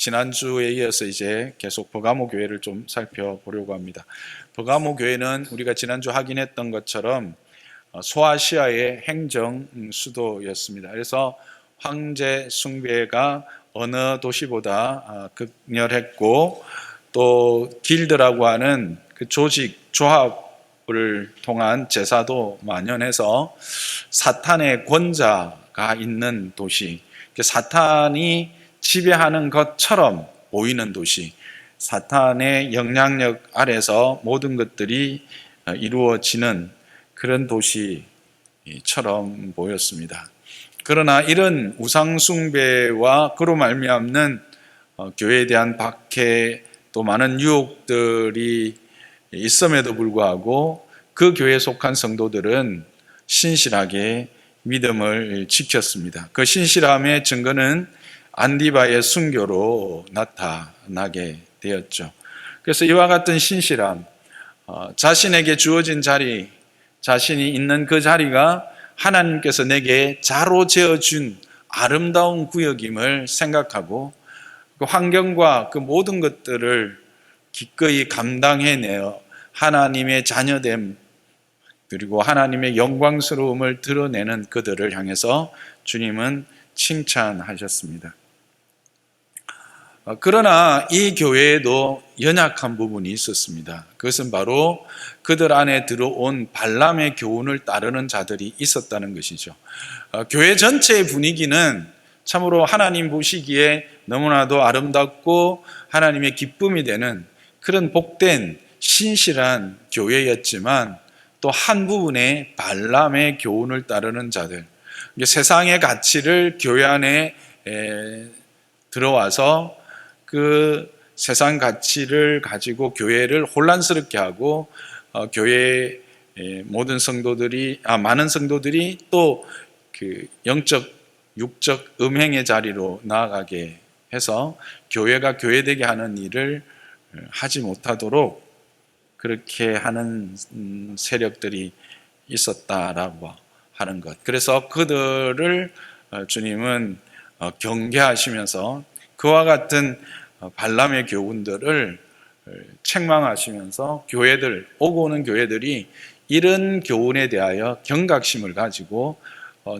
지난주에 이어서 이제 계속 버가모 교회를 좀 살펴보려고 합니다. 버가모 교회는 우리가 지난주 확인했던 것처럼 소아시아의 행정 수도였습니다. 그래서 황제 숭배가 어느 도시보다 극렬했고, 또 길드라고 하는 그 조직, 조합을 통한 제사도 만연해서 사탄의 권자가 있는 도시, 사탄이 지배하는 것처럼 보이는 도시, 사탄의 영향력 아래서 모든 것들이 이루어지는 그런 도시처럼 보였습니다. 그러나 이런 우상숭배와 그로 말미암는 교회에 대한 박해, 또 많은 유혹들이 있음에도 불구하고 그 교회에 속한 성도들은 신실하게 믿음을 지켰습니다. 그 신실함의 증거는 안디바의 순교로 나타나게 되었죠. 그래서 이와 같은 신실함, 자신에게 주어진 자리, 자신이 있는 그 자리가 하나님께서 내게 자로 재어준 아름다운 구역임을 생각하고 그 환경과 그 모든 것들을 기꺼이 감당해내어 하나님의 자녀됨, 그리고 하나님의 영광스러움을 드러내는 그들을 향해서 주님은 칭찬하셨습니다. 그러나 이 교회에도 연약한 부분이 있었습니다. 그것은 바로 그들 안에 들어온 발람의 교훈을 따르는 자들이 있었다는 것이죠. 교회 전체의 분위기는 참으로 하나님 보시기에 너무나도 아름답고 하나님의 기쁨이 되는 그런 복된 신실한 교회였지만, 또 한 부분에 발람의 교훈을 따르는 자들, 세상의 가치를 교회 안에 들어와서 그 세상 가치를 가지고 교회를 혼란스럽게 하고 교회의 모든 성도들이, 많은 성도들이 또 그 영적, 육적 음행의 자리로 나아가게 해서 교회가 교회되게 하는 일을 하지 못하도록 그렇게 하는 세력들이 있었다라고 하는 것. 그래서 그들을 주님은 경계하시면서 그와 같은 발람의 교훈들을 책망하시면서 교회들, 오고 오는 교회들이 이런 교훈에 대하여 경각심을 가지고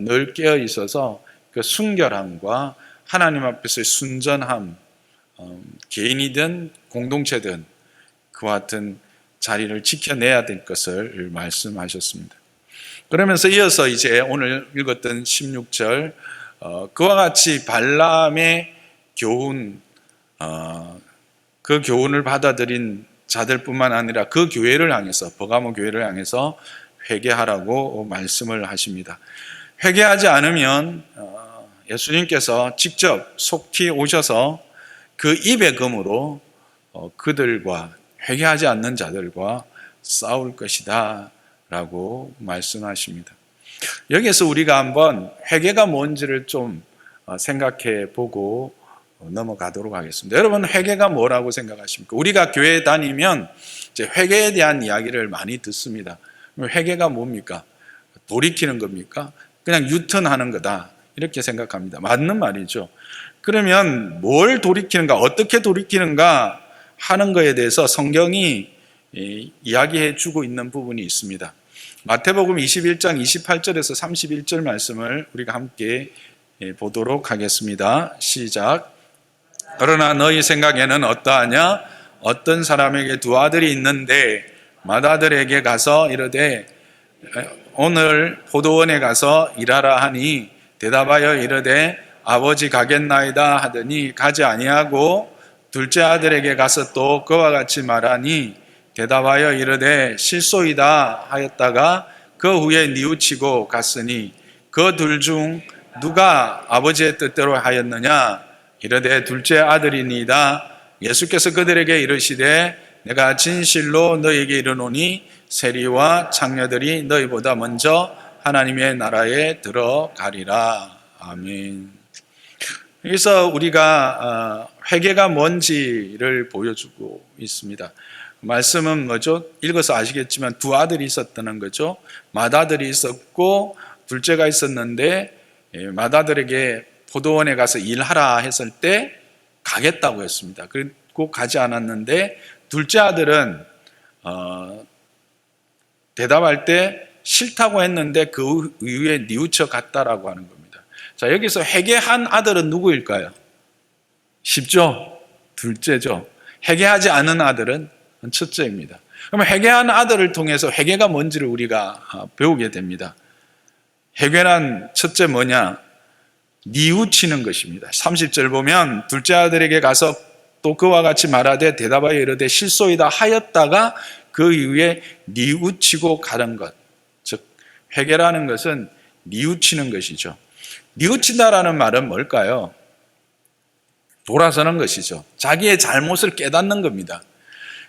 늘 깨어 있어서 그 순결함과 하나님 앞에서의 순전함, 개인이든 공동체든 그와 같은 자리를 지켜내야 될 것을 말씀하셨습니다. 그러면서 이어서 이제 오늘 읽었던 16절, 그와 같이 발람의 교훈, 그 교훈을 받아들인 자들뿐만 아니라 그 교회를 향해서, 버가모 교회를 향해서 회개하라고 말씀을 하십니다. 회개하지 않으면 예수님께서 직접 속히 오셔서 그 입의 검으로 그들과, 회개하지 않는 자들과 싸울 것이다 라고 말씀하십니다. 여기에서 우리가 한번 회개가 뭔지를 좀 생각해 보고 넘어가도록 하겠습니다. 여러분, 회개가 뭐라고 생각하십니까? 우리가 교회에 다니면 이제 회개에 대한 이야기를 많이 듣습니다. 회개가 뭡니까? 돌이키는 겁니까? 그냥 유턴하는 거다, 이렇게 생각합니다. 맞는 말이죠. 그러면 뭘 돌이키는가, 어떻게 돌이키는가 하는 것에 대해서 성경이 이야기해 주고 있는 부분이 있습니다. 마태복음 21장 28절에서 31절 말씀을 우리가 함께 보도록 하겠습니다. 시작. 그러나 너희 생각에는 어떠하냐? 어떤 사람에게 두 아들이 있는데 맏아들에게 가서 이르되 오늘 포도원에 가서 일하라 하니 대답하여 이르되 아버지 가겠나이다 하더니 가지 아니하고 둘째 아들에게 가서 또 그와 같이 말하니 대답하여 이르되 실소이다 하였다가 그 후에 뉘우치고 갔으니 그 둘 중 누가 아버지의 뜻대로 하였느냐? 이르되 둘째 아들이니이다. 예수께서 그들에게 이르시되 내가 진실로 너희에게 이르노니 세리와 창녀들이 너희보다 먼저 하나님의 나라에 들어가리라. 아멘. 여기서 우리가 회개가 뭔지를 보여주고 있습니다. 말씀은 뭐죠? 읽어서 아시겠지만 두 아들이 있었다는 거죠. 맏아들이 있었고 둘째가 있었는데 맏아들에게 포도원에 가서 일하라 했을 때 가겠다고 했습니다. 그리고 가지 않았는데 둘째 아들은 대답할 때 싫다고 했는데 그 이후에 뉘우쳐 갔다라고 하는 겁니다. 자, 여기서 회개한 아들은 누구일까요? 쉽죠? 둘째죠. 회개하지 않은 아들은 첫째입니다. 그러면 회개한 아들을 통해서 회개가 뭔지를 우리가 배우게 됩니다. 회개란 첫째 뭐냐? 뉘우치는 것입니다. 30절 보면 둘째 아들에게 가서 또 그와 같이 말하되 대답하여 이르되 실소이다 하였다가 그 이후에 뉘우치고 가는 것. 즉 회개라는 것은 뉘우치는 것이죠. 뉘우친다라는 말은 뭘까요? 돌아서는 것이죠. 자기의 잘못을 깨닫는 겁니다.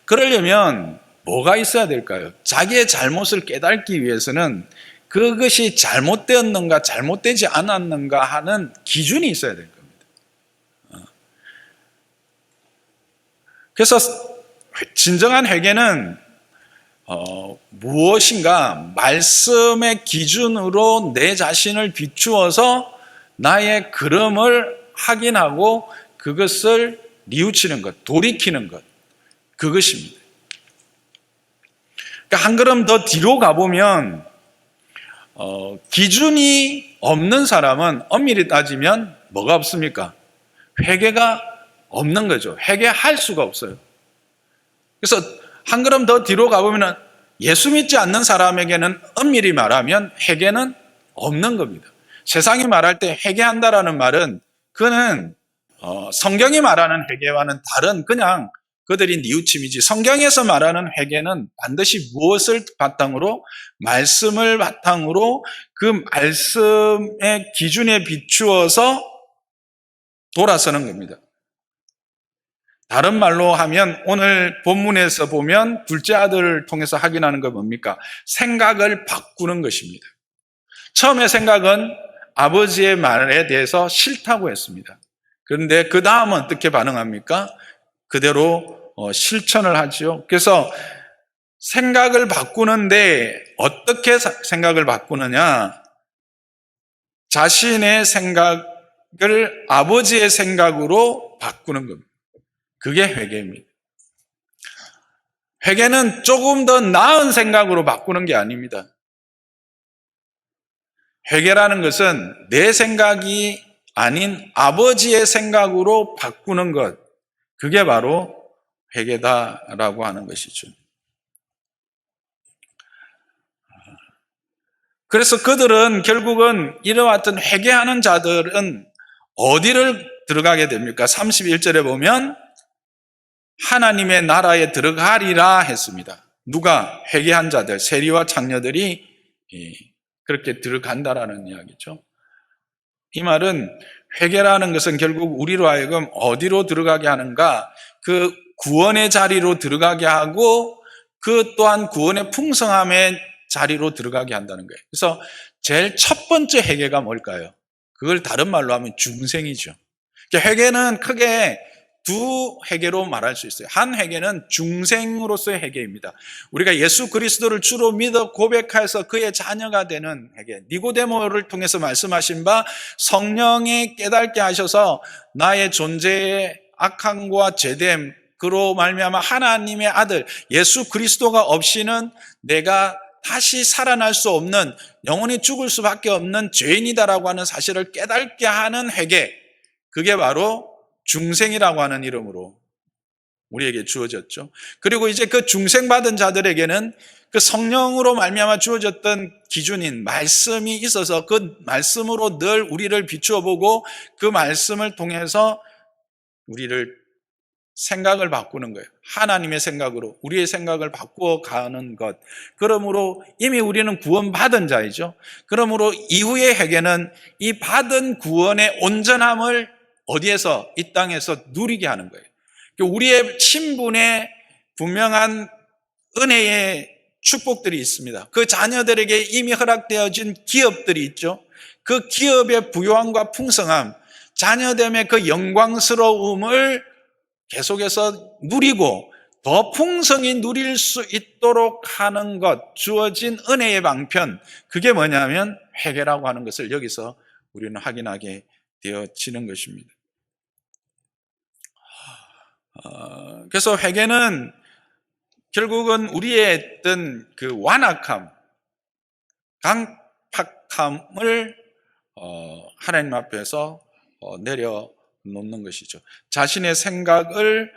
그러려면 뭐가 있어야 될까요? 자기의 잘못을 깨닫기 위해서는 그것이 잘못되었는가 잘못되지 않았는가 하는 기준이 있어야 될 겁니다. 그래서 진정한 회개는 무엇인가 말씀의 기준으로 내 자신을 비추어서 나의 걸음을 확인하고 그것을 뉘우치는 것, 돌이키는 것, 그것입니다. 그러니까 한 걸음 더 뒤로 가보면 기준이 없는 사람은 엄밀히 따지면 뭐가 없습니까? 회개가 없는 거죠. 회개할 수가 없어요. 그래서 한 걸음 더 뒤로 가보면 예수 믿지 않는 사람에게는 엄밀히 말하면 회개는 없는 겁니다. 세상이 말할 때 회개한다라는 말은 그는 성경이 말하는 회개와는 다른 그냥 그들이 뉘우침이지, 성경에서 말하는 회개는 반드시 무엇을 바탕으로? 말씀을 바탕으로 그 말씀의 기준에 비추어서 돌아서는 겁니다. 다른 말로 하면 오늘 본문에서 보면 둘째 아들을 통해서 확인하는 건 뭡니까? 생각을 바꾸는 것입니다. 처음에 생각은 아버지의 말에 대해서 싫다고 했습니다. 그런데 그 다음은 어떻게 반응합니까? 그대로 실천을 하지요. 그래서 생각을 바꾸는데 어떻게 생각을 바꾸느냐? 자신의 생각을 아버지의 생각으로 바꾸는 겁니다. 그게 회개입니다. 회개는 조금 더 나은 생각으로 바꾸는 게 아닙니다. 회개라는 것은 내 생각이 아닌 아버지의 생각으로 바꾸는 것, 그게 바로 회개다라고 하는 것이죠. 그래서 그들은 결국은 이러한 회개하는 자들은 어디를 들어가게 됩니까? 31절에 보면 하나님의 나라에 들어가리라 했습니다. 누가? 회개한 자들, 세리와 창녀들이 그렇게 들어간다라는 이야기죠. 이 말은 회개라는 것은 결국 우리로 하여금 어디로 들어가게 하는가? 그 구원의 자리로 들어가게 하고 그 또한 구원의 풍성함의 자리로 들어가게 한다는 거예요. 그래서 제일 첫 번째 회개가 뭘까요? 그걸 다른 말로 하면 중생이죠. 회개는 크게 두 회개로 말할 수 있어요. 한 회개는 중생으로서의 회개입니다. 우리가 예수 그리스도를 주로 믿어 고백해서 그의 자녀가 되는 회개. 니고데모를 통해서 말씀하신 바 성령이 깨닫게 하셔서 나의 존재의 악함과 죄됨, 그로 말미암아 하나님의 아들 예수 그리스도가 없이는 내가 다시 살아날 수 없는, 영원히 죽을 수밖에 없는 죄인이다라고 하는 사실을 깨닫게 하는 회개, 그게 바로 중생이라고 하는 이름으로 우리에게 주어졌죠. 그리고 이제 그 중생받은 자들에게는 그 성령으로 말미암아 주어졌던 기준인 말씀이 있어서 그 말씀으로 늘 우리를 비추어 보고 그 말씀을 통해서 우리를 생각을 바꾸는 거예요. 하나님의 생각으로 우리의 생각을 바꾸어 가는 것. 그러므로 이미 우리는 구원받은 자이죠. 그러므로 이후의 회개는 이 받은 구원의 온전함을 어디에서? 이 땅에서 누리게 하는 거예요. 우리의 신분에 분명한 은혜의 축복들이 있습니다. 그 자녀들에게 이미 허락되어진 기업들이 있죠. 그 기업의 부요함과 풍성함, 자녀됨의 그 영광스러움을 계속해서 누리고 더 풍성히 누릴 수 있도록 하는 것, 주어진 은혜의 방편, 그게 뭐냐면 회개라고 하는 것을 여기서 우리는 확인하게 되어지는 것입니다. 그래서 회개는 결국은 우리의 어떤 그 완악함, 강팍함을 하나님 앞에서 내려놓는 것이죠. 자신의 생각을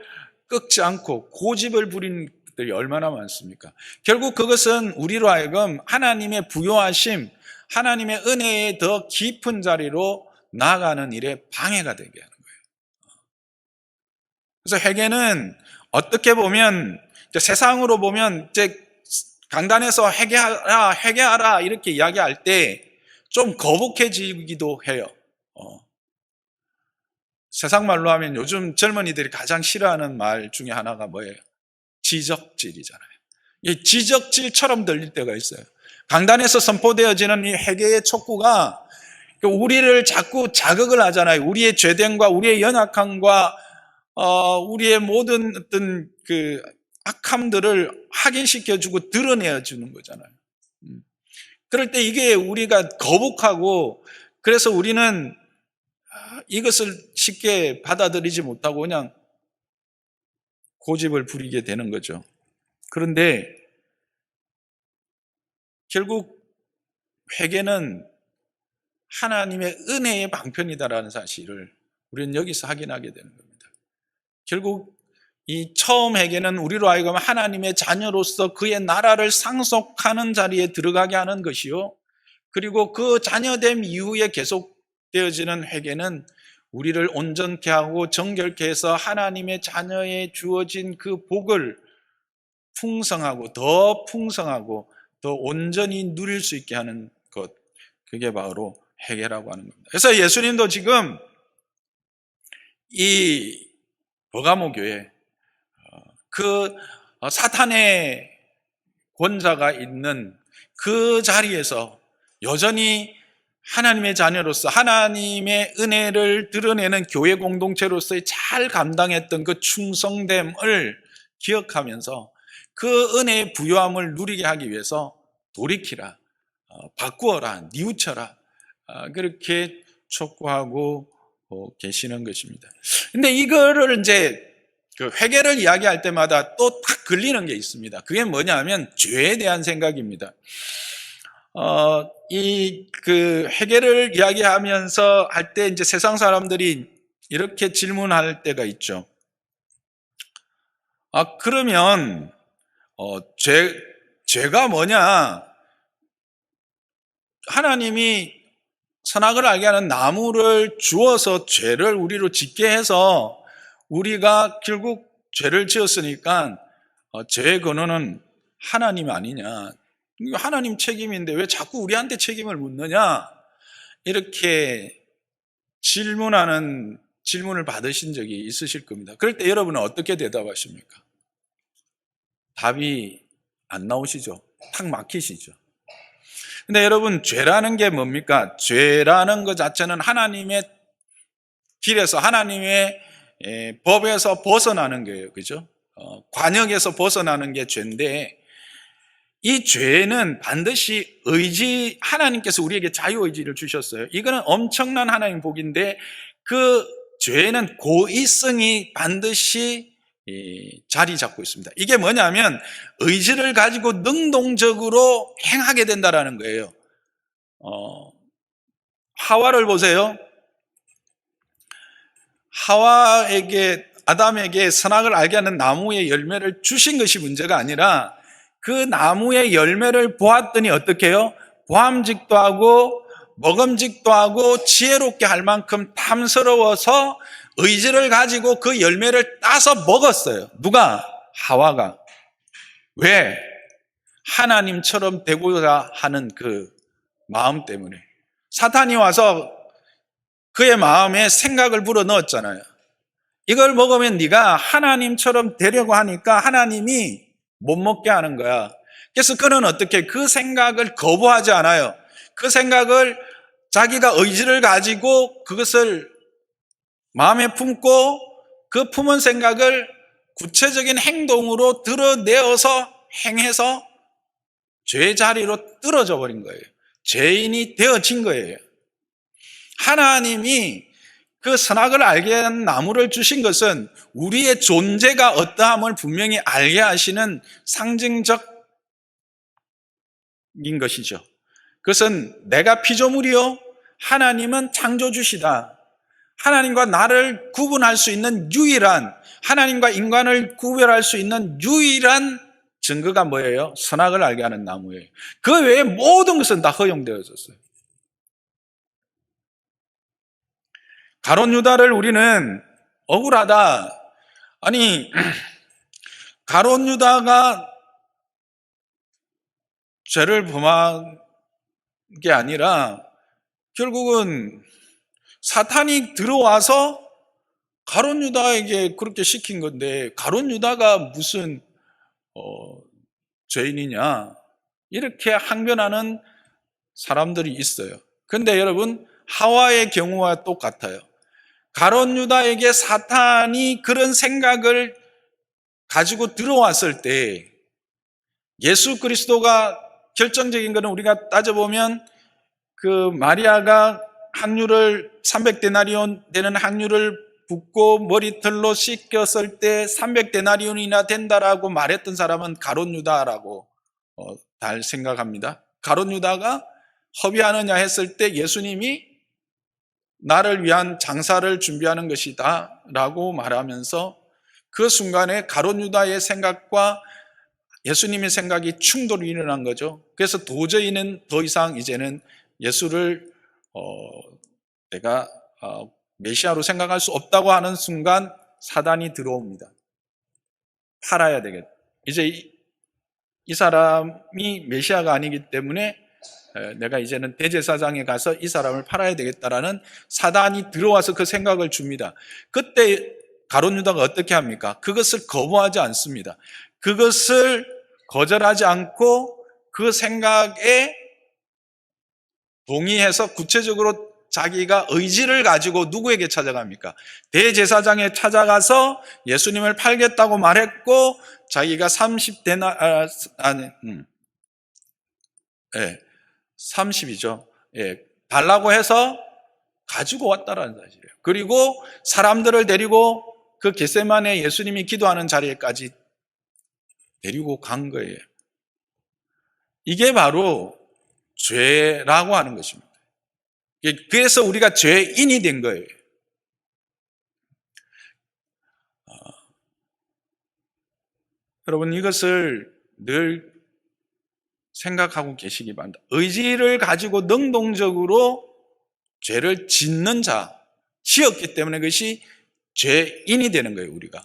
꺾지 않고 고집을 부리는 것들이 얼마나 많습니까? 결국 그것은 우리로 하여금 하나님의 부요하심, 하나님의 은혜의 더 깊은 자리로 나아가는 일에 방해가 되게 하는 거예요. 그래서 회개는 어떻게 보면 세상으로 보면 이제 강단에서 회개하라 이렇게 이야기할 때 좀 거북해지기도 해요. 세상 말로 하면 요즘 젊은이들이 가장 싫어하는 말 중에 하나가 뭐예요? 지적질이잖아요. 이 지적질처럼 들릴 때가 있어요. 강단에서 선포되어지는 이 회개의 촉구가 우리를 자꾸 자극을 하잖아요. 우리의 죄됨과 우리의 연약함과 우리의 모든 어떤 그 악함들을 확인시켜주고 드러내주는 거잖아요. 그럴 때 이게 우리가 거북하고 그래서 우리는 이것을 쉽게 받아들이지 못하고 그냥 고집을 부리게 되는 거죠. 그런데 결국 회개는 하나님의 은혜의 방편이다라는 사실을 우리는 여기서 확인하게 되는 겁니다. 결국 이 처음 회개는 우리로 하여금 하나님의 자녀로서 그의 나라를 상속하는 자리에 들어가게 하는 것이요. 그리고 그 자녀됨 이후에 계속되어지는 회개는 우리를 온전케 하고 정결케 해서 하나님의 자녀에 주어진 그 복을 풍성하고 더 온전히 누릴 수 있게 하는 것. 그게 바로 회개라고 하는 겁니다. 그래서 예수님도 지금 이 버가모 교회 그 사탄의 권자가 있는 그 자리에서 여전히 하나님의 자녀로서 하나님의 은혜를 드러내는 교회 공동체로서의 잘 감당했던 그 충성됨을 기억하면서 그 은혜의 부요함을 누리게 하기 위해서 돌이키라, 바꾸어라, 뉘우쳐라 그렇게 촉구하고 계시는 것입니다. 근데 이거를 이제 그 회개를 이야기할 때마다 또 딱 걸리는 게 있습니다. 그게 뭐냐면 죄에 대한 생각입니다. 이 그 회개를 이야기하면서 할 때 이제 세상 사람들이 이렇게 질문할 때가 있죠. 그러면 죄가 뭐냐? 하나님이 선악을 알게 하는 나무를 주어서 죄를 우리로 짓게 해서 우리가 결국 죄를 지었으니까 죄의 근원은 하나님 아니냐? 하나님 책임인데 왜 자꾸 우리한테 책임을 묻느냐? 이렇게 질문을 받으신 적이 있으실 겁니다. 그럴 때 여러분은 어떻게 대답하십니까? 답이 안 나오시죠? 탁 막히시죠? 근데 여러분, 죄라는 게 뭡니까? 죄라는 것 자체는 하나님의 길에서, 하나님의 법에서 벗어나는 거예요. 그죠? 관역에서 벗어나는 게 죄인데, 이 죄는 반드시 하나님께서 우리에게 자유의지를 주셨어요. 이거는 엄청난 하나님 복인데, 그 죄는 고의성이 반드시 자리 잡고 있습니다. 이게 뭐냐면 의지를 가지고 능동적으로 행하게 된다라는 거예요. 하와를 보세요. 아담에게 선악을 알게 하는 나무의 열매를 주신 것이 문제가 아니라 그 나무의 열매를 보았더니 어떻게 해요? 보암직도 하고 먹음직도 하고 지혜롭게 할 만큼 탐스러워서 의지를 가지고 그 열매를 따서 먹었어요. 누가? 하와가. 왜? 하나님처럼 되고자 하는 그 마음 때문에. 사탄이 와서 그의 마음에 생각을 불어넣었잖아요. 이걸 먹으면 네가 하나님처럼 되려고 하니까 하나님이 못 먹게 하는 거야. 그래서 그는 어떻게 그 생각을 거부하지 않아요. 그 생각을 자기가 의지를 가지고 그것을 마음에 품고 그 품은 생각을 구체적인 행동으로 드러내어서 행해서 죄 자리로 떨어져 버린 거예요. 죄인이 되어진 거예요. 하나님이 그 선악을 알게 하는 나무를 주신 것은 우리의 존재가 어떠함을 분명히 알게 하시는 상징적인 것이죠. 그것은 내가 피조물이요, 하나님은 창조주시다. 하나님과 나를 구분할 수 있는 유일한, 하나님과 인간을 구별할 수 있는 유일한 증거가 뭐예요? 선악을 알게 하는 나무예요. 그 외에 모든 것은 다 허용되어졌어요. 가룟 유다를 우리는 억울하다. 아니, 가룟 유다가 죄를 범한 게 아니라 결국은 사탄이 들어와서 가룟 유다에게 그렇게 시킨 건데, 가룟 유다가 무슨 죄인이냐, 이렇게 항변하는 사람들이 있어요. 근데 여러분, 하와의 경우와 똑같아요. 가룟 유다에게 사탄이 그런 생각을 가지고 들어왔을 때 예수 그리스도가, 결정적인 것은 우리가 따져보면 그 마리아가 항유를 300데나리온 되는 항유를 붓고 머리털로 씻겼을 때 300데나리온이나 된다라고 말했던 사람은 가룟 유다라고 잘 생각합니다. 가룟 유다가 허비하느냐 했을 때 예수님이 나를 위한 장사를 준비하는 것이다 라고 말하면서 그 순간에 가룟 유다의 생각과 예수님의 생각이 충돌이 일어난 거죠. 그래서 도저히는 더 이상 이제는 예수를 내가 메시아로 생각할 수 없다고 하는 순간 사단이 들어옵니다. 팔아야 되겠다. 이제 이 사람이 메시아가 아니기 때문에 내가 이제는 대제사장에 가서 이 사람을 팔아야 되겠다라는 사단이 들어와서 그 생각을 줍니다. 그때 가룟 유다가 어떻게 합니까? 그것을 거부하지 않습니다. 그것을 거절하지 않고 그 생각에 동의해서 구체적으로 자기가 의지를 가지고 누구에게 찾아갑니까? 대제사장에 찾아가서 예수님을 팔겠다고 말했고, 자기가 30이죠. 달라고 해서 가지고 왔다라는 사실이에요. 그리고 사람들을 데리고 그 겟세마네 예수님이 기도하는 자리에까지 데리고 간 거예요. 이게 바로 죄라고 하는 것입니다. 그래서 우리가 죄인이 된 거예요. 여러분, 이것을 늘 생각하고 계시기 바랍니다. 의지를 가지고 능동적으로 죄를 짓는 자, 지었기 때문에 그것이 죄인이 되는 거예요, 우리가.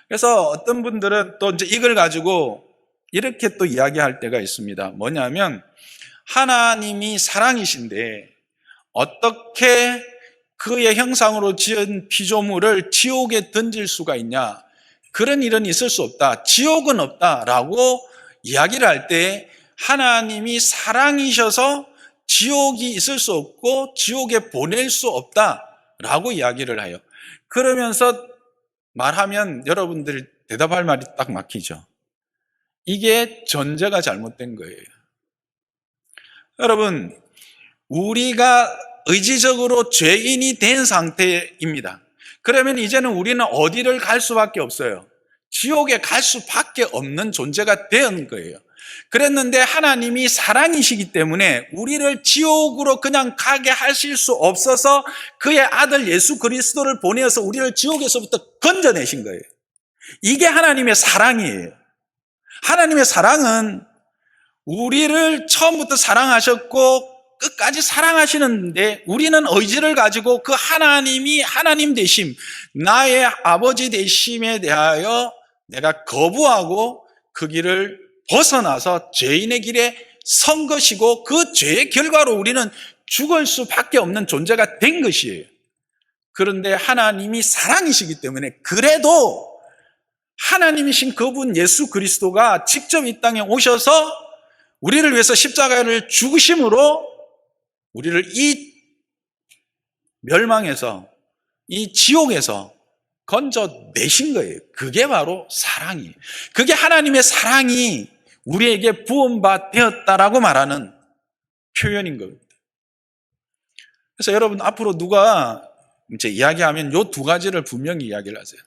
그래서 어떤 분들은 또 이제 이걸 가지고 이렇게 또 이야기할 때가 있습니다. 뭐냐면, 하나님이 사랑이신데 어떻게 그의 형상으로 지은 피조물을 지옥에 던질 수가 있냐? 그런 일은 있을 수 없다. 지옥은 없다라고 이야기를 할 때 하나님이 사랑이셔서 지옥이 있을 수 없고 지옥에 보낼 수 없다라고 이야기를 해요. 그러면서 말하면 여러분들 대답할 말이 딱 막히죠. 이게 전제가 잘못된 거예요. 여러분, 우리가 의지적으로 죄인이 된 상태입니다. 그러면 이제는 우리는 어디를 갈 수밖에 없어요. 지옥에 갈 수밖에 없는 존재가 된 거예요. 그랬는데 하나님이 사랑이시기 때문에 우리를 지옥으로 그냥 가게 하실 수 없어서 그의 아들 예수 그리스도를 보내어서 우리를 지옥에서부터 건져내신 거예요. 이게 하나님의 사랑이에요. 하나님의 사랑은 우리를 처음부터 사랑하셨고 끝까지 사랑하시는데 우리는 의지를 가지고 그 하나님이 하나님 되심, 나의 아버지 되심에 대하여 내가 거부하고 그 길을 벗어나서 죄인의 길에 선 것이고 그 죄의 결과로 우리는 죽을 수밖에 없는 존재가 된 것이에요. 그런데 하나님이 사랑이시기 때문에 그래도 하나님이신 그분 예수 그리스도가 직접 이 땅에 오셔서 우리를 위해서 십자가를 죽으심으로 우리를 이 멸망에서, 이 지옥에서 건져내신 거예요. 그게 바로 사랑이에요. 그게 하나님의 사랑이 우리에게 부음바 되었다라고 말하는 표현인 겁니다. 그래서 여러분, 앞으로 누가 이제 이야기하면 요 두 가지를 분명히 이야기를 하세요.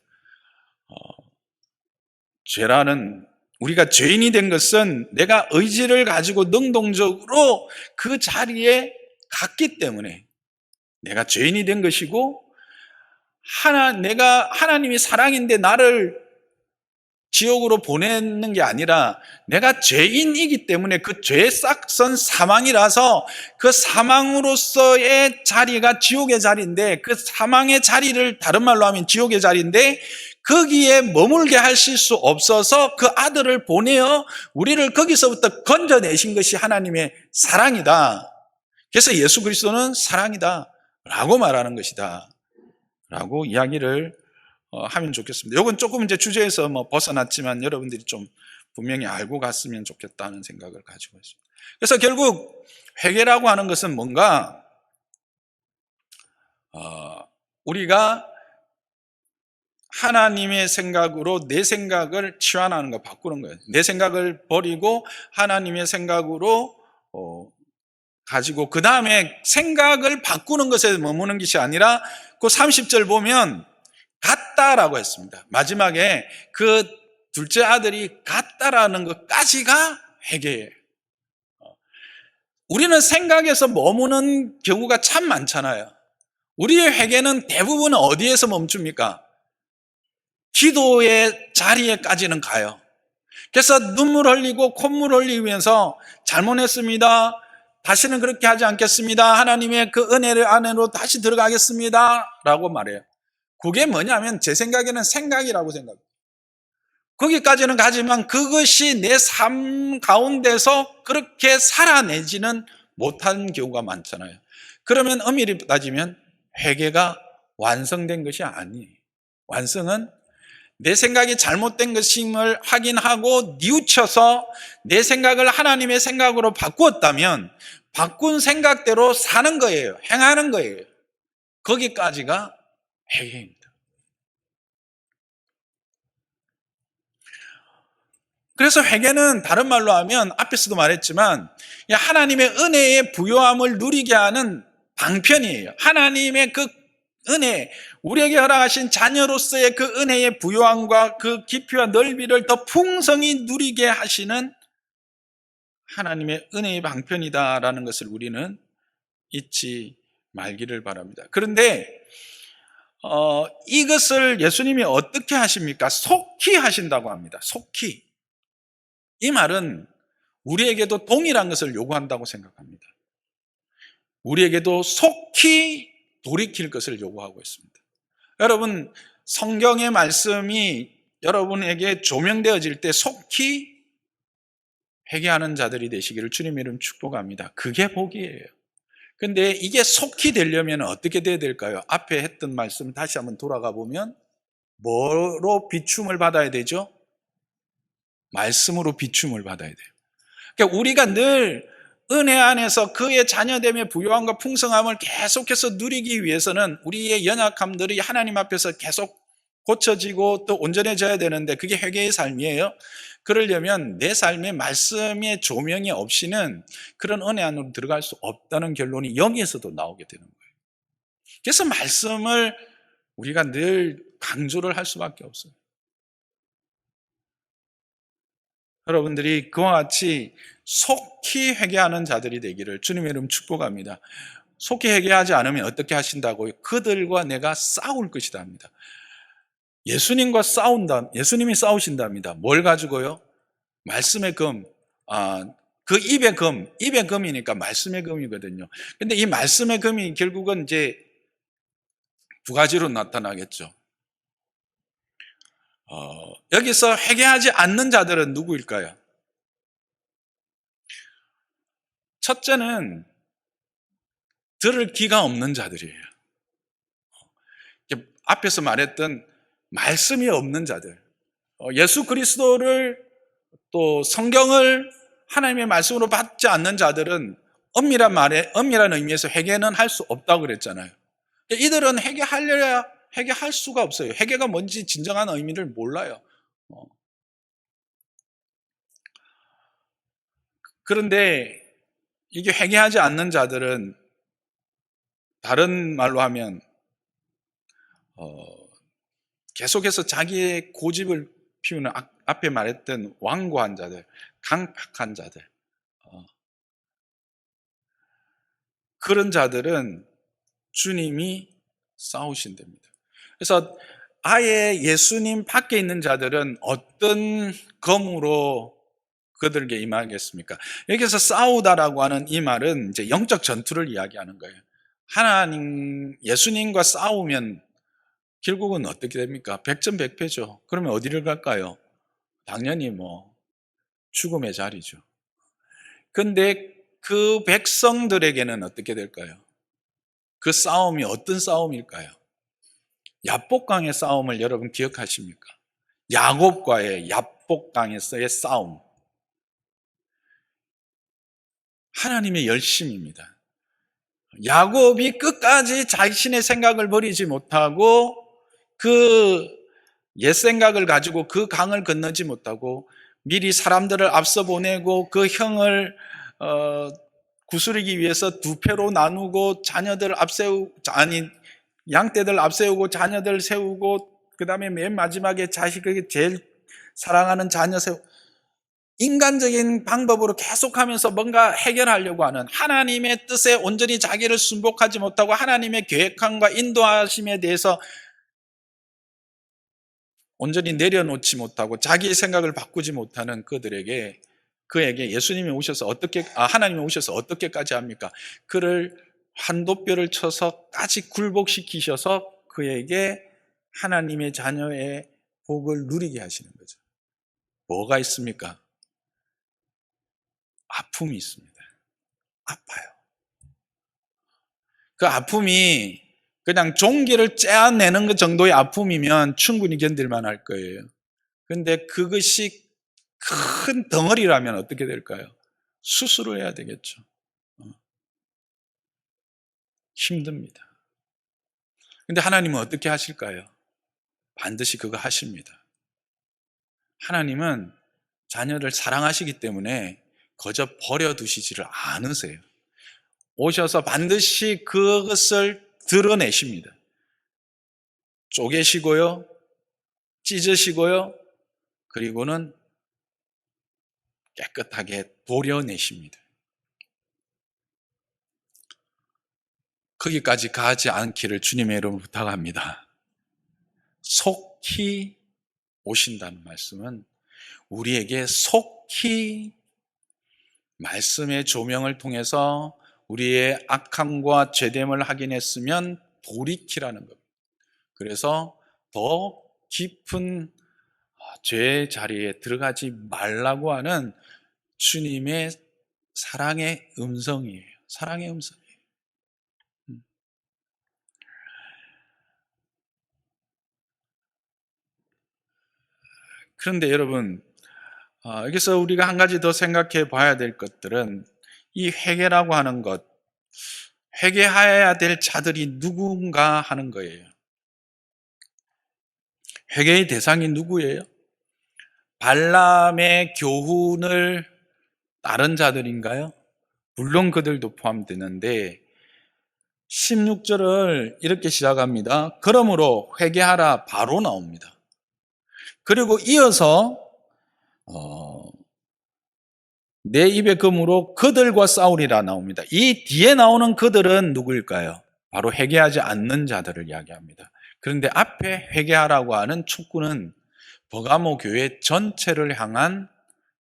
죄라는, 우리가 죄인이 된 것은 내가 의지를 가지고 능동적으로 그 자리에 갔기 때문에 내가 죄인이 된 것이고, 내가 하나님이 사랑인데 나를 지옥으로 보내는 게 아니라 내가 죄인이기 때문에 그 죄의 싹선 사망이라서 그 사망으로서의 자리가 지옥의 자리인데, 그 사망의 자리를 다른 말로 하면 지옥의 자리인데 거기에 머물게 하실 수 없어서 그 아들을 보내어 우리를 거기서부터 건져내신 것이 하나님의 사랑이다. 그래서 예수 그리스도는 사랑이다 라고 말하는 것이다 라고 이야기를 하면 좋겠습니다. 이건 조금 이제 주제에서 벗어났지만 여러분들이 좀 분명히 알고 갔으면 좋겠다는 생각을 가지고 있습니다. 그래서 결국 회개라고 하는 것은 뭔가 우리가 하나님의 생각으로 내 생각을 치환하는 거, 바꾸는 거예요. 내 생각을 버리고 하나님의 생각으로 가지고 그 다음에 생각을 바꾸는 것에 머무는 것이 아니라 그 30절 보면 같다라고 했습니다. 마지막에 그 둘째 아들이 같다라는 것까지가 회개예요. 우리는 생각에서 머무는 경우가 참 많잖아요. 우리의 회개는 대부분 어디에서 멈춥니까? 기도의 자리에까지는 가요. 그래서 눈물 흘리고 콧물 흘리면서 잘못했습니다, 다시는 그렇게 하지 않겠습니다, 하나님의 그 은혜를 안으로 다시 들어가겠습니다 라고 말해요. 그게 뭐냐면 제 생각에는 생각이라고 생각해요. 거기까지는 가지만 그것이 내 삶 가운데서 그렇게 살아내지는 못한 경우가 많잖아요. 그러면 엄밀히 따지면 회개가 완성된 것이 아니에요. 완성은 내 생각이 잘못된 것임을 확인하고 뉘우쳐서 내 생각을 하나님의 생각으로 바꾸었다면 바꾼 생각대로 사는 거예요. 행하는 거예요. 거기까지가 회개입니다. 그래서 회개는 다른 말로 하면 앞에서도 말했지만 하나님의 은혜의 부요함을 누리게 하는 방편이에요. 하나님의 그 은혜, 우리에게 허락하신 자녀로서의 그 은혜의 부요함과 그 깊이와 넓이를 더 풍성히 누리게 하시는 하나님의 은혜의 방편이다라는 것을 우리는 잊지 말기를 바랍니다. 그런데 이것을 예수님이 어떻게 하십니까? 속히 하신다고 합니다. 속히. 이 말은 우리에게도 동일한 것을 요구한다고 생각합니다. 우리에게도 속히 돌이킬 것을 요구하고 있습니다. 여러분, 성경의 말씀이 여러분에게 조명되어질 때 속히 회개하는 자들이 되시기를 주님의 이름 축복합니다. 그게 복이에요. 근데 이게 속히 되려면 어떻게 돼야 될까요? 앞에 했던 말씀 다시 한번 돌아가 보면 뭐로 비춤을 받아야 되죠? 말씀으로 비춤을 받아야 돼요. 그러니까 우리가 늘 은혜 안에서 그의 자녀됨의 부요함과 풍성함을 계속해서 누리기 위해서는 우리의 연약함들이 하나님 앞에서 계속 고쳐지고 또 온전해져야 되는데 그게 회개의 삶이에요. 그러려면 내 삶에 말씀의 조명이 없이는 그런 은혜 안으로 들어갈 수 없다는 결론이 여기에서도 나오게 되는 거예요. 그래서 말씀을 우리가 늘 강조를 할 수밖에 없어요. 여러분들이 그와 같이 속히 회개하는 자들이 되기를 주님의 이름 축복합니다. 속히 회개하지 않으면 어떻게 하신다고요? 그들과 내가 싸울 것이다 합니다. 예수님과 싸운다, 예수님이 싸우신답니다. 뭘 가지고요? 말씀의 금, 그 입의 금이니까 말씀의 금이거든요. 근데 이 말씀의 금이 결국은 이제 두 가지로 나타나겠죠. 여기서 회개하지 않는 자들은 누구일까요? 첫째는 들을 귀가 없는 자들이에요. 앞에서 말했던 말씀이 없는 자들, 예수 그리스도를 또 성경을 하나님의 말씀으로 받지 않는 자들은 엄밀한 의미에서 회개는 할 수 없다고 그랬잖아요. 이들은 회개할 수가 없어요. 회개가 뭔지 진정한 의미를 몰라요. 그런데 이게 회개하지 않는 자들은 다른 말로 하면 계속해서 자기의 고집을 피우는 앞에 말했던 완고한 자들, 강팍한 자들, 그런 자들은 주님이 싸우신답니다. 그래서 아예 예수님 밖에 있는 자들은 어떤 검으로 그들에게 임하겠습니까? 여기서 싸우다라고 하는 이 말은 이제 영적 전투를 이야기하는 거예요. 예수님과 싸우면 결국은 어떻게 됩니까? 백전백패죠. 그러면 어디를 갈까요? 당연히 죽음의 자리죠. 근데 그 백성들에게는 어떻게 될까요? 그 싸움이 어떤 싸움일까요? 야복강의 싸움을 여러분 기억하십니까? 야곱과의 야복강에서의 싸움. 하나님의 열심입니다. 야곱이 끝까지 자신의 생각을 버리지 못하고 그 옛 생각을 가지고 그 강을 건너지 못하고 미리 사람들을 앞서 보내고 그 형을 구스르기 위해서 두 패로 나누고 양떼들 앞세우고 자녀들 세우고 그 다음에 맨 마지막에 자식에게 제일 사랑하는 자녀 세우고 인간적인 방법으로 계속하면서 뭔가 해결하려고 하는 하나님의 뜻에 온전히 자기를 순복하지 못하고 하나님의 계획함과 인도하심에 대해서 온전히 내려놓지 못하고 자기의 생각을 바꾸지 못하는 그에게 예수님이 오셔서 하나님이 오셔서 어떻게까지 합니까? 그를 환도뼈를 쳐서까지 굴복시키셔서 그에게 하나님의 자녀의 복을 누리게 하시는 거죠. 뭐가 있습니까? 아픔이 있습니다. 아파요. 그 아픔이 그냥 종기를 째어내는 것 정도의 아픔이면 충분히 견딜만 할 거예요. 그런데 그것이 큰 덩어리라면 어떻게 될까요? 수술을 해야 되겠죠. 힘듭니다. 근데 하나님은 어떻게 하실까요? 반드시 그거 하십니다. 하나님은 자녀를 사랑하시기 때문에 거저 버려두시지를 않으세요. 오셔서 반드시 그것을 드러내십니다. 쪼개시고요, 찢으시고요, 그리고는 깨끗하게 도려내십니다. 거기까지 가지 않기를 주님의 이름으로 부탁합니다. 속히 오신다는 말씀은 우리에게 속히 말씀의 조명을 통해서 우리의 악함과 죄됨을 확인했으면 돌이키라는 겁니다. 그래서 더 깊은 죄의 자리에 들어가지 말라고 하는 주님의 사랑의 음성이에요. 사랑의 음성이에요. 그런데 여러분, 여기서 우리가 한 가지 더 생각해 봐야 될 것들은 이 회개라고 하는 것, 회개해야 될 자들이 누군가 하는 거예요. 회개의 대상이 누구예요? 발람의 교훈을 따른 자들인가요? 물론 그들도 포함되는데 16절을 이렇게 시작합니다. 그러므로 회개하라 바로 나옵니다. 그리고 이어서 내 입의 금으로 그들과 싸우리라 나옵니다. 이 뒤에 나오는 그들은 누구일까요? 바로 회개하지 않는 자들을 이야기합니다. 그런데 앞에 회개하라고 하는 촉구는 버가모 교회 전체를 향한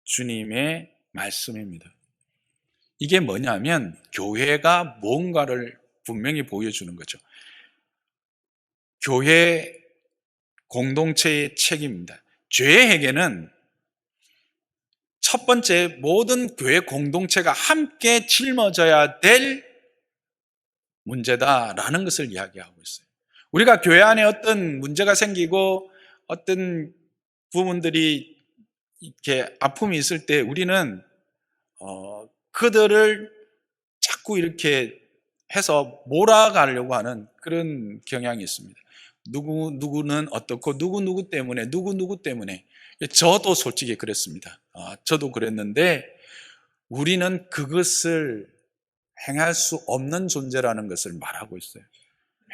주님의 말씀입니다. 이게 뭐냐면 교회가 뭔가를 분명히 보여주는 거죠. 교회 공동체의 책임입니다. 죄의 회개는 첫 번째 모든 교회 공동체가 함께 짊어져야 될 문제다라는 것을 이야기하고 있어요. 우리가 교회 안에 어떤 문제가 생기고 어떤 부분들이 이렇게 아픔이 있을 때 우리는 그들을 자꾸 이렇게 해서 몰아가려고 하는 그런 경향이 있습니다. 누구는 어떻고 누구 때문에 저도 솔직히 그랬습니다. 저도 그랬는데 우리는 그것을 행할 수 없는 존재라는 것을 말하고 있어요.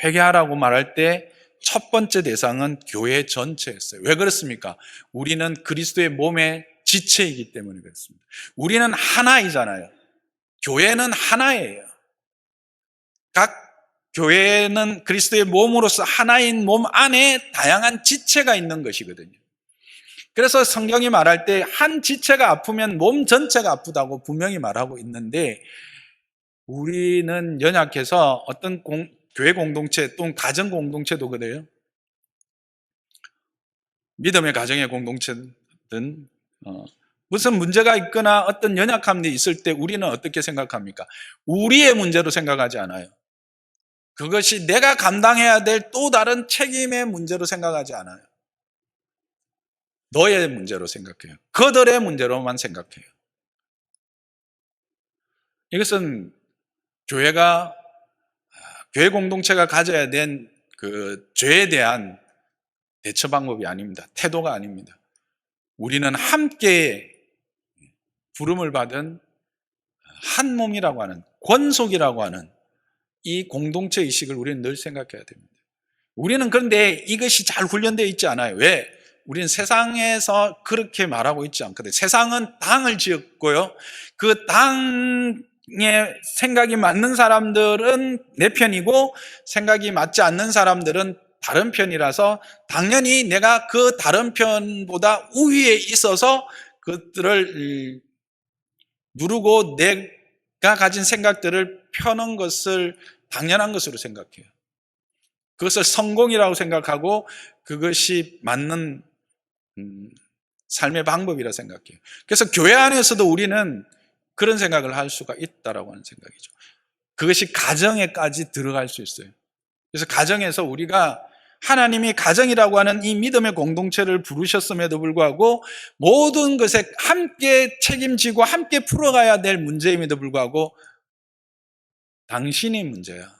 회개하라고 말할 때 첫 번째 대상은 교회 전체였어요. 왜 그렇습니까? 우리는 그리스도의 몸의 지체이기 때문에 그렇습니다. 우리는 하나이잖아요. 교회는 하나예요. 각 교회는 그리스도의 몸으로서 하나인 몸 안에 다양한 지체가 있는 것이거든요. 그래서 성경이 말할 때 한 지체가 아프면 몸 전체가 아프다고 분명히 말하고 있는데, 우리는 연약해서 어떤 교회 공동체 또는 가정 공동체도 그래요. 믿음의 가정의 공동체든 무슨 문제가 있거나 어떤 연약함이 있을 때 우리는 어떻게 생각합니까? 우리의 문제로 생각하지 않아요. 그것이 내가 감당해야 될 또 다른 책임의 문제로 생각하지 않아요. 너의 문제로 생각해요. 그들의 문제로만 생각해요. 이것은 교회 공동체가 가져야 된 그 죄에 대한 대처 방법이 아닙니다. 태도가 아닙니다. 우리는 함께 부름을 받은 한 몸이라고 하는, 권속이라고 하는 이 공동체 의식을 우리는 늘 생각해야 됩니다. 우리는 그런데 이것이 잘 훈련되어 있지 않아요. 왜? 우리는 세상에서 그렇게 말하고 있지 않거든요. 세상은 당을 지었고요. 그 당에 생각이 맞는 사람들은 내 편이고 생각이 맞지 않는 사람들은 다른 편이라서 당연히 내가 그 다른 편보다 우위에 있어서 그것들을 누르고 내가 가진 생각들을 펴는 것을 당연한 것으로 생각해요. 그것을 성공이라고 생각하고 그것이 맞는 삶의 방법이라 생각해요. 그래서 교회 안에서도 우리는 그런 생각을 할 수가 있다라고 하는 생각이죠. 그것이 가정에까지 들어갈 수 있어요. 그래서 가정에서 우리가 하나님이 가정이라고 하는 이 믿음의 공동체를 부르셨음에도 불구하고 모든 것에 함께 책임지고 함께 풀어가야 될 문제임에도 불구하고 당신이 문제야,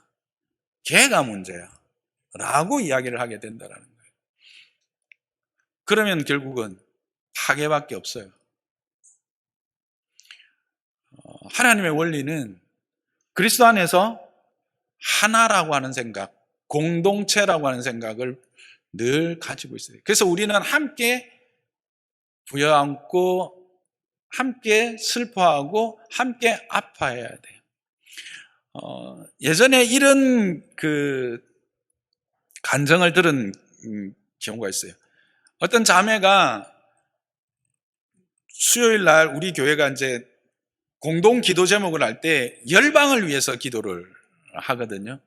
걔가 문제야 라고 이야기를 하게 된다는 거예요. 그러면 결국은 파괴밖에 없어요. 하나님의 원리는 그리스도 안에서 하나라고 하는 생각, 공동체라고 하는 생각을 늘 가지고 있어요. 그래서 우리는 함께 부여안고 함께 슬퍼하고 함께 아파해야 돼요. 예전에 이런 간증을 들은 경우가 있어요. 어떤 자매가 수요일 날 우리 교회가 이제 공동 기도 제목을 할 때 열방을 위해서 기도를 하거든요.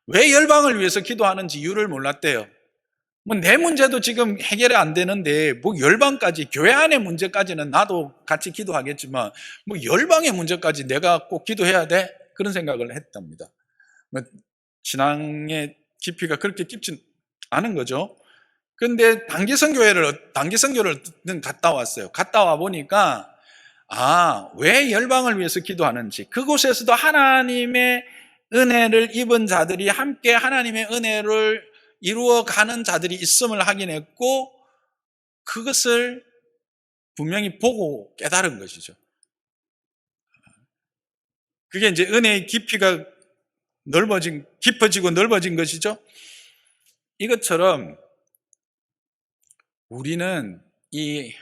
왜 열방을 위해서 기도하는지 이유를 몰랐대요. 뭐 내 문제도 지금 해결이 안 되는데 뭐 열방까지, 교회 안의 문제까지는 나도 같이 기도하겠지만 뭐 열방의 문제까지 내가 꼭 기도해야 돼? 그런 생각을 했답니다. 신앙의 깊이가 그렇게 깊진 않은 거죠. 그런데 단기 선교를 갔다 왔어요. 갔다 와 보니까 왜 열방을 위해서 기도하는지, 그곳에서도 하나님의 은혜를 입은 자들이 함께 하나님의 은혜를 이루어가는 자들이 있음을 확인했고 그것을 분명히 보고 깨달은 것이죠. 그게 이제 은혜의 깊이가 깊어지고 넓어진 것이죠. 이것처럼 우리는 이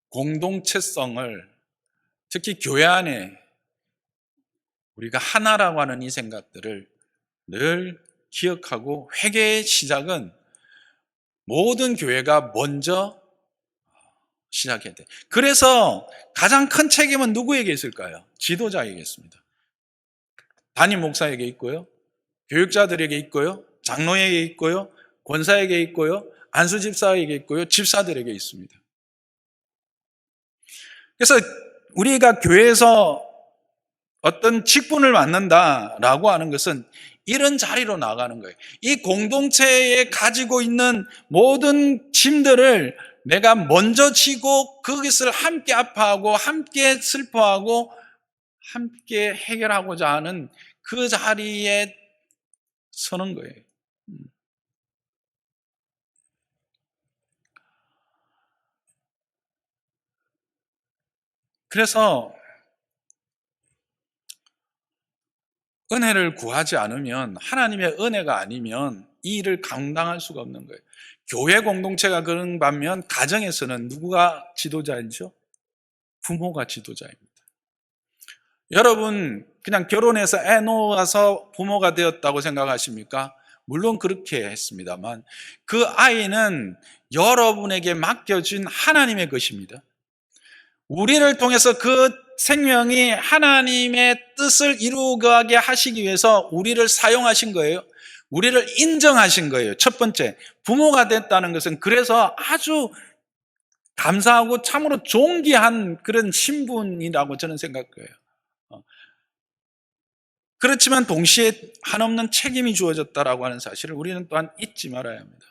공동체성을, 특히 교회 안에 우리가 하나라고 하는 이 생각들을 늘 기억하고, 회개의 시작은 모든 교회가 먼저 시작해야 돼. 그래서 가장 큰 책임은 누구에게 있을까요? 지도자에게 있습니다. 담임 목사에게 있고요, 교육자들에게 있고요, 장로에게 있고요, 권사에게 있고요, 안수 집사에게 있고요, 집사들에게 있습니다. 그래서 우리가 교회에서 어떤 직분을 맡는다라고 하는 것은 이런 자리로 나가는 거예요. 이 공동체에 가지고 있는 모든 짐들을 내가 먼저 지고 그것을 함께 아파하고 함께 슬퍼하고 함께 해결하고자 하는 그 자리에 서는 거예요. 그래서 은혜를 구하지 않으면, 하나님의 은혜가 아니면 이 일을 감당할 수가 없는 거예요. 교회 공동체가 그런 반면 가정에서는 누구가 지도자이죠? 부모가 지도자입니다. 여러분 그냥 결혼해서 애 놓아서 부모가 되었다고 생각하십니까? 물론 그렇게 했습니다만 그 아이는 여러분에게 맡겨진 하나님의 것입니다. 우리를 통해서 그 생명이 하나님의 뜻을 이루어가게 하시기 위해서 우리를 사용하신 거예요. 우리를 인정하신 거예요. 첫 번째, 부모가 됐다는 것은 그래서 아주 감사하고 참으로 존귀한 그런 신분이라고 저는 생각해요. 그렇지만 동시에 한없는 책임이 주어졌다라고 하는 사실을 우리는 또한 잊지 말아야 합니다.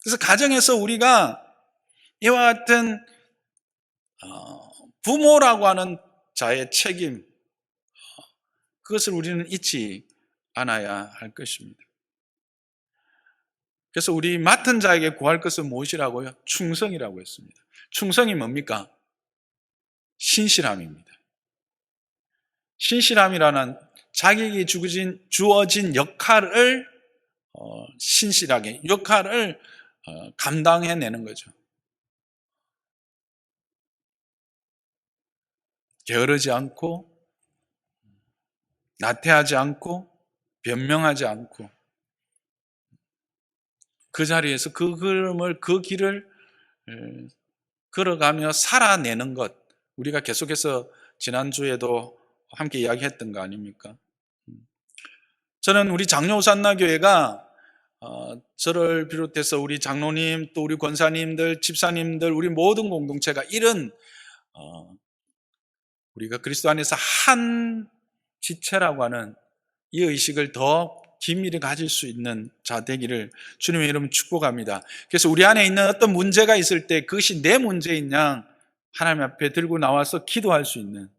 그래서 가정에서 우리가 이와 같은 부모라고 하는 자의 책임, 그것을 우리는 잊지 않아야 할 것입니다. 그래서 우리 맡은 자에게 구할 것은 무엇이라고요? 충성이라고 했습니다. 충성이 뭡니까? 신실함입니다. 신실함이라는 자기에게 주어진 역할을 신실하게 역할을 감당해내는 거죠. 게으르지 않고 나태하지 않고 변명하지 않고 그 자리에서 그 길을 걸어가며 살아내는 것, 우리가 계속해서 지난주에도 함께 이야기했던 거 아닙니까? 저는 우리 장로산나교회가 저를 비롯해서 우리 장로님 또 우리 권사님들 집사님들 우리 모든 공동체가 이런 우리가 그리스도 안에서 한 지체라고 하는 이 의식을 더 긴밀히 가질 수 있는 자 되기를 주님의 이름으로 축복합니다. 그래서 우리 안에 있는 어떤 문제가 있을 때 그것이 내 문제인 양 하나님 앞에 들고 나와서 기도할 수 있는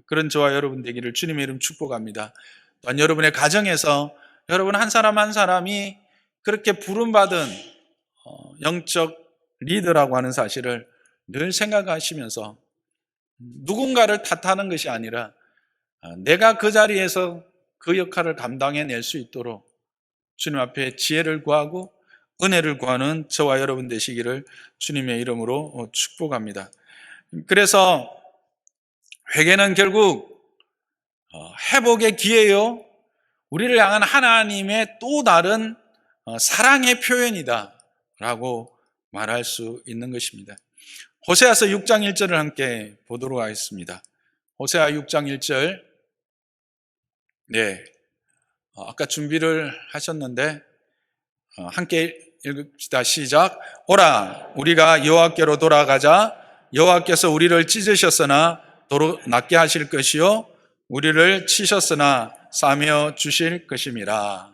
그런 저와 여러분 되기를 주님의 이름 축복합니다. 또한 여러분의 가정에서 여러분 한 사람 한 사람이 그렇게 부름받은 영적 리더라고 하는 사실을 늘 생각하시면서 누군가를 탓하는 것이 아니라 내가 그 자리에서 그 역할을 감당해낼 수 있도록 주님 앞에 지혜를 구하고 은혜를 구하는 저와 여러분 되시기를 주님의 이름으로 축복합니다. 그래서 회개는 결국 회복의 기회요, 우리를 향한 하나님의 또 다른 사랑의 표현이다 라고 말할 수 있는 것입니다. 호세아서 6장 1절을 함께 보도록 하겠습니다. 호세아 6장 1절. 네, 아까 준비를 하셨는데 함께 읽읍시다. 시작. 오라 우리가 여호와께로 돌아가자. 여호와께서 우리를 찢으셨으나 도로 낫게 하실 것이요 우리를 치셨으나 싸매어 주실 것임이라.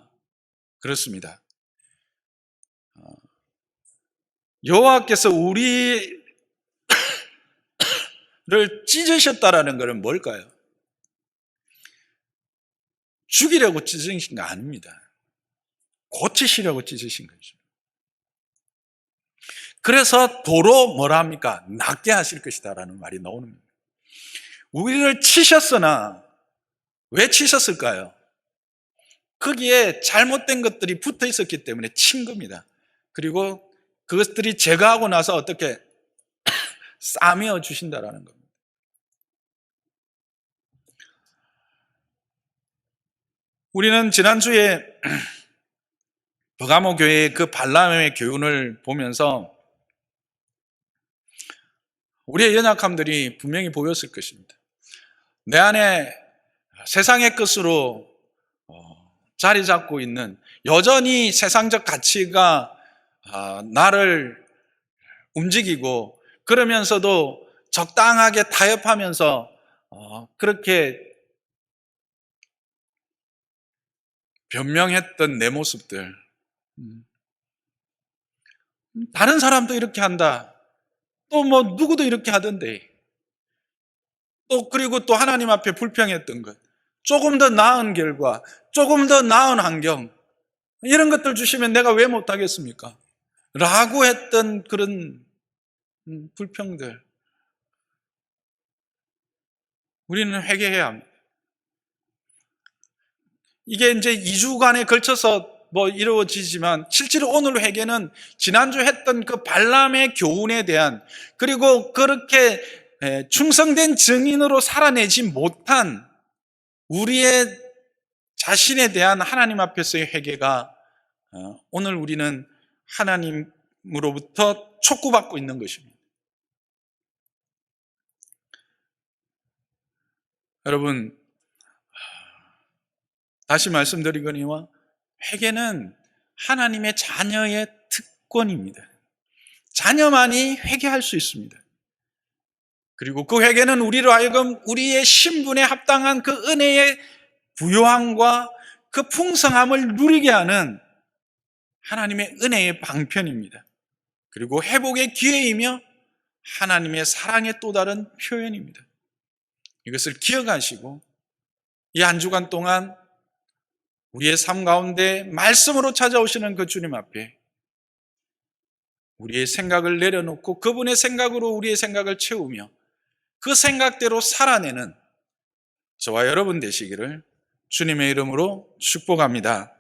그렇습니다. 여호와께서 우리를 찢으셨다라는 것은 뭘까요? 죽이려고 찢으신 거 아닙니다. 고치시려고 찢으신 거죠. 그래서 도로 뭐라 합니까? 낫게 하실 것이다라는 말이 나오는 겁니다. 우리를 치셨으나 왜 치셨을까요? 거기에 잘못된 것들이 붙어 있었기 때문에 친 겁니다. 그리고 그것들이 제거하고 나서 어떻게 싸매어 주신다라는 겁니다. 우리는 지난주에 버가모 교회의 그 발람의 교훈을 보면서 우리의 연약함들이 분명히 보였을 것입니다. 내 안에 세상의 것으로 자리 잡고 있는, 여전히 세상적 가치가 나를 움직이고 그러면서도 적당하게 타협하면서 그렇게 변명했던 내 모습들, 다른 사람도 이렇게 한다, 또 뭐 누구도 이렇게 하던데, 또 그리고 또 하나님 앞에 불평했던 것, 조금 더 나은 결과, 조금 더 나은 환경, 이런 것들 주시면 내가 왜 못하겠습니까? 라고 했던 그런 불평들, 우리는 회개해야 합니다. 이게 이제 2주간에 걸쳐서 이루어지지만 실제로 오늘 회개는 지난주 했던 그 발람의 교훈에 대한, 그리고 그렇게 충성된 증인으로 살아내지 못한 우리의 자신에 대한 하나님 앞에서의 회개가 오늘 우리는 하나님으로부터 촉구받고 있는 것입니다. 여러분, 다시 말씀드리거니와 회개는 하나님의 자녀의 특권입니다. 자녀만이 회개할 수 있습니다. 그리고 그 회개는 우리로 하여금 우리의 신분에 합당한 그 은혜의 부요함과 그 풍성함을 누리게 하는 하나님의 은혜의 방편입니다. 그리고 회복의 기회이며 하나님의 사랑의 또 다른 표현입니다. 이것을 기억하시고 이 한 주간 동안 우리의 삶 가운데 말씀으로 찾아오시는 그 주님 앞에 우리의 생각을 내려놓고 그분의 생각으로 우리의 생각을 채우며 그 생각대로 살아내는 저와 여러분 되시기를 주님의 이름으로 축복합니다.